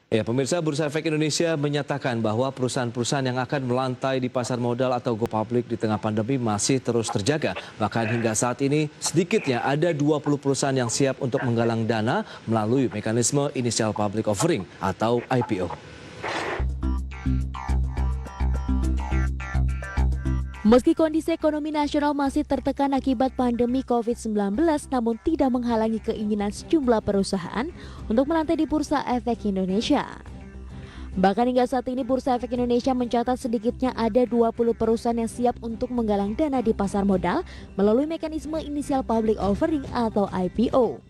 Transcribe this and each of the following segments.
Ya, pemirsa, Bursa Efek Indonesia menyatakan bahwa perusahaan-perusahaan yang akan melantai di pasar modal atau go public di tengah pandemi masih terus terjaga. Bahkan hingga saat ini sedikitnya ada 20 perusahaan yang siap untuk menggalang dana melalui mekanisme Initial Public Offering atau IPO. Meski kondisi ekonomi nasional masih tertekan akibat pandemi COVID-19, namun tidak menghalangi keinginan sejumlah perusahaan untuk melantai di Bursa Efek Indonesia. Bahkan hingga saat ini Bursa Efek Indonesia mencatat sedikitnya ada 20 perusahaan yang siap untuk menggalang dana di pasar modal melalui mekanisme Initial Public Offering atau IPO.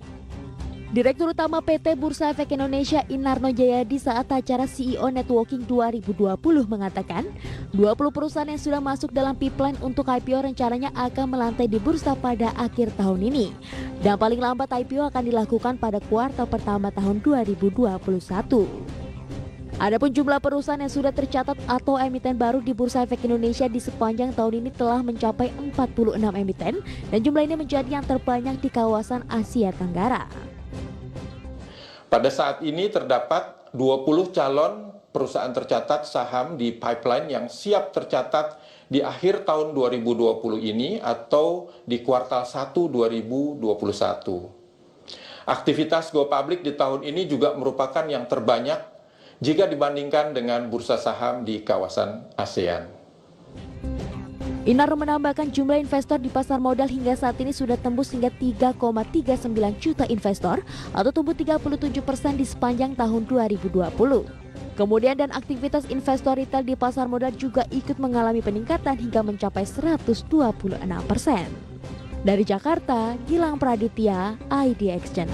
Direktur Utama PT Bursa Efek Indonesia Inarno Jayadi saat acara CEO Networking 2020 mengatakan 20 perusahaan yang sudah masuk dalam pipeline untuk IPO rencananya akan melantai di bursa pada akhir tahun ini. Dan paling lambat IPO akan dilakukan pada kuartal pertama tahun 2021. Adapun jumlah perusahaan yang sudah tercatat atau emiten baru di Bursa Efek Indonesia di sepanjang tahun ini telah mencapai 46 emiten dan jumlah ini menjadi yang terbanyak di kawasan Asia Tenggara. Pada saat ini terdapat 20 calon perusahaan tercatat saham di pipeline yang siap tercatat di akhir tahun 2020 ini atau di kuartal 1 2021. Aktivitas go public di tahun ini juga merupakan yang terbanyak jika dibandingkan dengan bursa saham di kawasan ASEAN. Inarno menambahkan jumlah investor di pasar modal hingga saat ini sudah tembus hingga 3,39 juta investor atau tumbuh 37% di sepanjang tahun 2020. Kemudian dan aktivitas investor retail di pasar modal juga ikut mengalami peningkatan hingga mencapai 126%. Dari Jakarta, Gilang Praditya, ID Exchange.